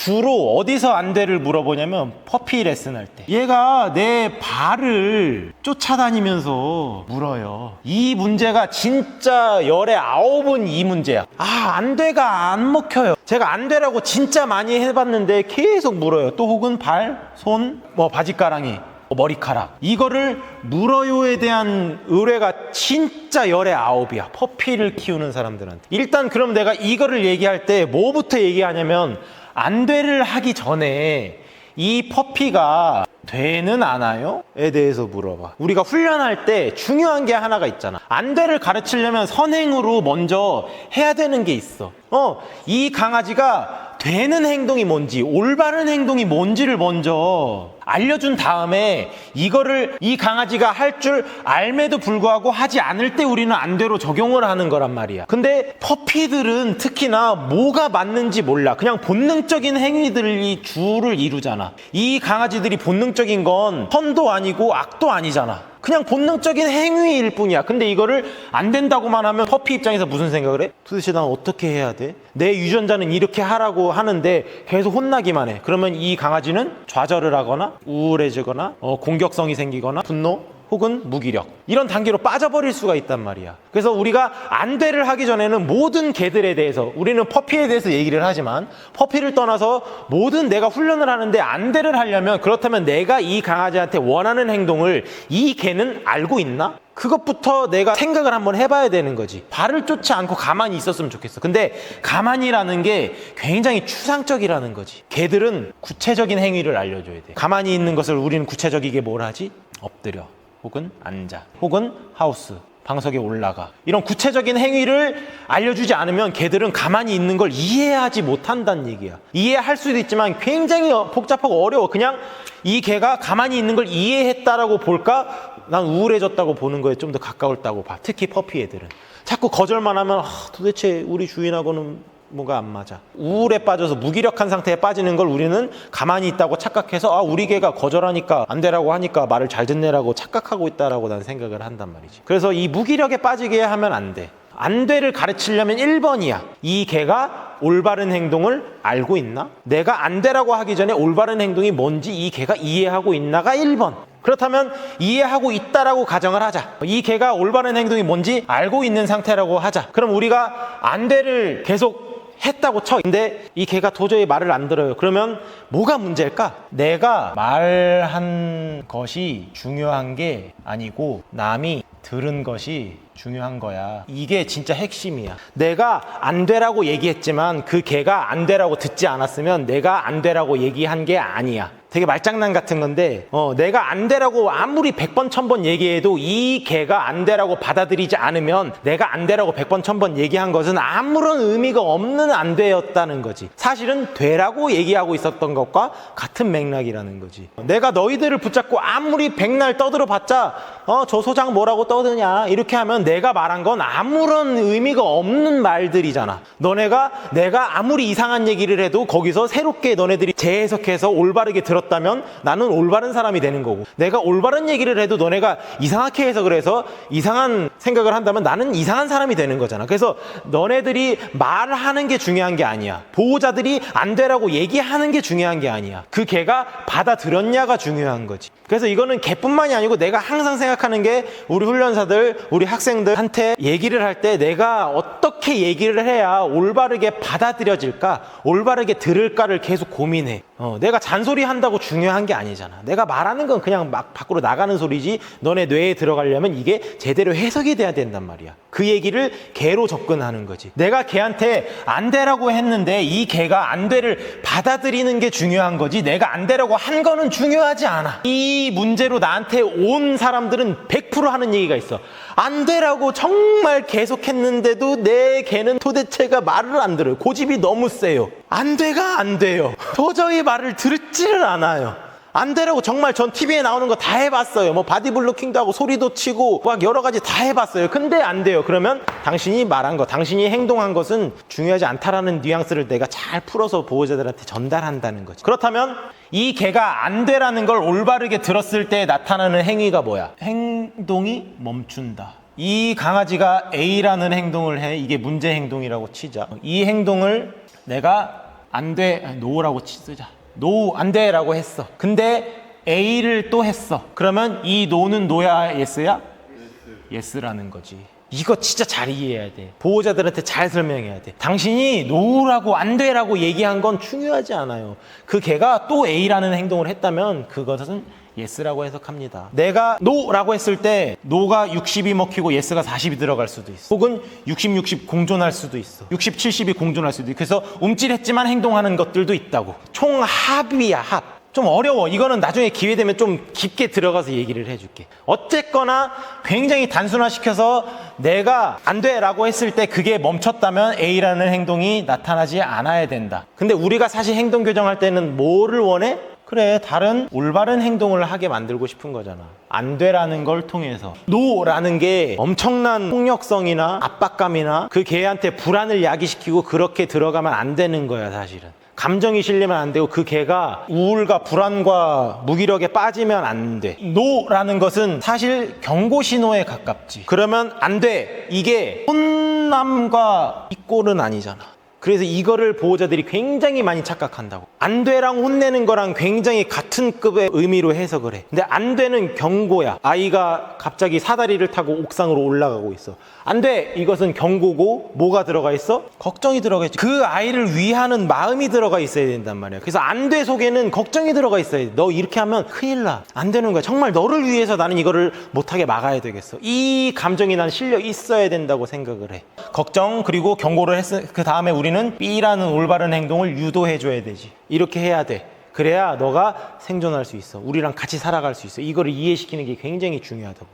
주로 어디서 안 돼를 물어보냐면 퍼피 레슨 할 때. 얘가 내 발을 쫓아다니면서 물어요. 이 문제가 진짜 열의 9은 이 문제야. 안 돼가 안 먹혀요. 제가 안 되라고 진짜 많이 해봤는데 계속 물어요. 또 혹은 발, 손, 바지가랑이, 머리카락. 이거를 물어요에 대한 의뢰가 진짜 열의 9이야. 퍼피를 키우는 사람들한테. 일단 그럼 내가 이거를 얘기할 때 뭐부터 얘기하냐면 안 돼를 하기 전에 이 퍼피가 되는 않아요? 에 대해서 물어봐. 우리가 훈련할 때 중요한 게 하나가 있잖아. 안 돼를 가르치려면 선행으로 먼저 해야 되는 게 있어. 이 강아지가 되는 행동이 뭔지, 올바른 행동이 뭔지를 먼저 알려준 다음에 이거를 이 강아지가 할 줄 알매도 불구하고 하지 않을 때 우리는 안 돼로 적용을 하는 거란 말이야. 근데 퍼피들은 특히나 뭐가 맞는지 몰라. 그냥 본능적인 행위들이 주를 이루잖아. 이 강아지들이 본능적인 건 선도 아니고 악도 아니잖아. 그냥 본능적인 행위일 뿐이야. 근데 이거를 안 된다고만 하면 퍼피 입장에서 무슨 생각을 해? 도대체 난 어떻게 해야 돼? 내 유전자는 이렇게 하라고 하는데 계속 혼나기만 해. 그러면 이 강아지는 좌절을 하거나 우울해지거나 공격성이 생기거나 분노 혹은 무기력, 이런 단계로 빠져버릴 수가 있단 말이야. 그래서 우리가 안 돼를 하기 전에는 모든 개들에 대해서, 우리는 퍼피에 대해서 얘기를 하지만 퍼피를 떠나서 모든 내가 훈련을 하는데 안 돼를 하려면, 그렇다면 내가 이 강아지한테 원하는 행동을 이 개는 알고 있나? 그것부터 내가 생각을 한번 해봐야 되는 거지. 발을 쫓지 않고 가만히 있었으면 좋겠어. 근데 가만히라는 게 굉장히 추상적이라는 거지. 개들은 구체적인 행위를 알려줘야 돼. 가만히 있는 것을 우리는 구체적이게 뭘 하지? 엎드려, 혹은 앉아, 혹은 하우스, 방석에 올라가. 이런 구체적인 행위를 알려주지 않으면 개들은 가만히 있는 걸 이해하지 못한다는 얘기야. 이해할 수도 있지만 굉장히 복잡하고 어려워. 그냥 이 개가 가만히 있는 걸 이해했다라고 볼까? 난 우울해졌다고 보는 거에 좀 더 가까웠다고 봐. 특히 퍼피 애들은 자꾸 거절만 하면 도대체 우리 주인하고는 뭐가 안 맞아. 우울에 빠져서 무기력한 상태에 빠지는 걸 우리는 가만히 있다고 착각해서 우리 개가 거절하니까 안 되라고 하니까 말을 잘 듣네라고 착각하고 있다라고 난 생각을 한단 말이지. 그래서 이 무기력에 빠지게 하면 안 돼. 안 돼를 가르치려면 1번이야. 이 개가 올바른 행동을 알고 있나? 내가 안 되라고 하기 전에 올바른 행동이 뭔지 이 개가 이해하고 있나가 1번. 그렇다면 이해하고 있다라고 가정을 하자. 이 개가 올바른 행동이 뭔지 알고 있는 상태라고 하자. 그럼 우리가 안 돼를 계속 했다고 쳐. 근데 이 개가 도저히 말을 안 들어요. 그러면 뭐가 문제일까? 내가 말한 것이 중요한 게 아니고 남이 들은 것이 중요한 거야. 이게 진짜 핵심이야. 내가 안 되라고 얘기했지만 그 개가 안 되라고 듣지 않았으면 내가 안 되라고 얘기한 게 아니야. 되게 말장난 같은 건데 내가 안 되라고 아무리 100번 1000번 얘기해도 이 개가 안 되라고 받아들이지 않으면 내가 안 되라고 100번 1000번 얘기한 것은 아무런 의미가 없는 안 되었다는 거지. 사실은 되라고 얘기하고 있었던 것과 같은 맥락이라는 거지. 내가 너희들을 붙잡고 아무리 백날 떠들어 봤자 저 소장 뭐라고 떠드냐 이렇게 하면 내가 말한 건 아무런 의미가 없는 말들이잖아. 내가 아무리 이상한 얘기를 해도 거기서 새롭게 너네들이 재해석해서 올바르게 들었다면 나는 올바른 사람이 되는 거고, 내가 올바른 얘기를 해도 너네가 이상하게 해석을 해서 이상한 생각을 한다면 나는 이상한 사람이 되는 거잖아. 그래서 너네들이 말하는 게 중요한 게 아니야. 보호자들이 안 되라고 얘기하는 게 중요한 게 아니야. 그 개가 받아들였냐가 중요한 거지. 그래서 이거는 개뿐만이 아니고 내가 항상 생각하는 게 우리 훈련사들, 우리 학생들한테 얘기를 할 때 내가 어떻게 얘기를 해야 올바르게 받아들여질까, 올바르게 들을까를 계속 고민해. 내가 잔소리 한다고 중요한 게 아니잖아. 내가 말하는 건 그냥 막 밖으로 나가는 소리지 너네 뇌에 들어가려면 이게 제대로 해석이 돼야 된단 말이야. 그 얘기를 개로 접근하는 거지. 내가 개한테 안 되라고 했는데 이 개가 안 되를 받아들이는 게 중요한 거지 내가 안 되라고 한 거는 중요하지 않아. 이 문제로 나한테 온 사람들은 100% 하는 얘기가 있어. 안 되라고 정말 계속했는데도 내 개는 도대체가 말을 안 들어요. 고집이 너무 세요. 안 돼가 안 돼요. 도저히 말을 듣지를 않아요. 안 되라고 정말 전 TV에 나오는 거 다 해봤어요. 뭐 바디블로킹도 하고 소리도 치고 막 여러 가지 다 해봤어요. 근데 안 돼요. 그러면 당신이 말한 거, 당신이 행동한 것은 중요하지 않다라는 뉘앙스를 내가 잘 풀어서 보호자들한테 전달한다는 거지. 그렇다면 이 개가 안 되라는 걸 올바르게 들었을 때 나타나는 행위가 뭐야? 행동이 멈춘다. 이 강아지가 A라는 행동을 해. 이게 문제 행동이라고 치자. 이 행동을 내가 안 돼. 노라고 쓰자. 노, 안 돼 라고 했어. 근데 A를 또 했어. 그러면 이 노는 노야, 예스야? 예스라는 거지. 이거 진짜 잘 이해해야 돼. 보호자들한테 잘 설명해야 돼. 당신이 노라고 안 돼라고 얘기한 건 중요하지 않아요. 그 걔가 또 A라는 행동을 했다면 그것은 예스라고 해석합니다. 내가 노라고 했을 때 노가 60이 먹히고 예스가 40이 들어갈 수도 있어. 혹은 60, 60 공존할 수도 있어. 60, 70이 공존할 수도 있고. 그래서 움찔했지만 행동하는 것들도 있다고. 총 합이야, 합. 좀 어려워. 이거는 나중에 기회 되면 좀 깊게 들어가서 얘기를 해줄게. 어쨌거나 굉장히 단순화시켜서 내가 안 돼 라고 했을 때 그게 멈췄다면 A라는 행동이 나타나지 않아야 된다. 근데 우리가 사실 행동 교정할 때는 뭐를 원해? 그래, 다른 올바른 행동을 하게 만들고 싶은 거잖아. 안 돼라는 걸 통해서. 노라는 게 엄청난 폭력성이나 압박감이나 그 개한테 불안을 야기시키고 그렇게 들어가면 안 되는 거야, 사실은. 감정이 실리면 안 되고 그 개가 우울과 불안과 무기력에 빠지면 안 돼. 노라는 것은 사실 경고 신호에 가깝지. 그러면 안 돼. 이게 혼남과 이꼴은 아니잖아. 그래서 이거를 보호자들이 굉장히 많이 착각한다고. 안 돼랑 혼내는 거랑 굉장히 같은 급의 의미로 해석을 해. 근데 안 돼는 경고야. 아이가 갑자기 사다리를 타고 옥상으로 올라가고 있어. 안 돼! 이것은 경고고 뭐가 들어가 있어? 걱정이 들어가 있지. 그 아이를 위하는 마음이 들어가 있어야 된단 말이야. 그래서 안 돼 속에는 걱정이 들어가 있어야 돼. 너 이렇게 하면 큰일 나. 안 되는 거야. 정말 너를 위해서 나는 이거를 못하게 막아야 되겠어. 이 감정이 난 실려 있어야 된다고 생각을 해. 걱정 그리고 경고를 했으 그 다음에 우리는 B라는 올바른 행동을 유도해줘야 되지. 이렇게 해야 돼. 그래야 너가 생존할 수 있어. 우리랑 같이 살아갈 수 있어. 이거를 이해시키는 게 굉장히 중요하다고.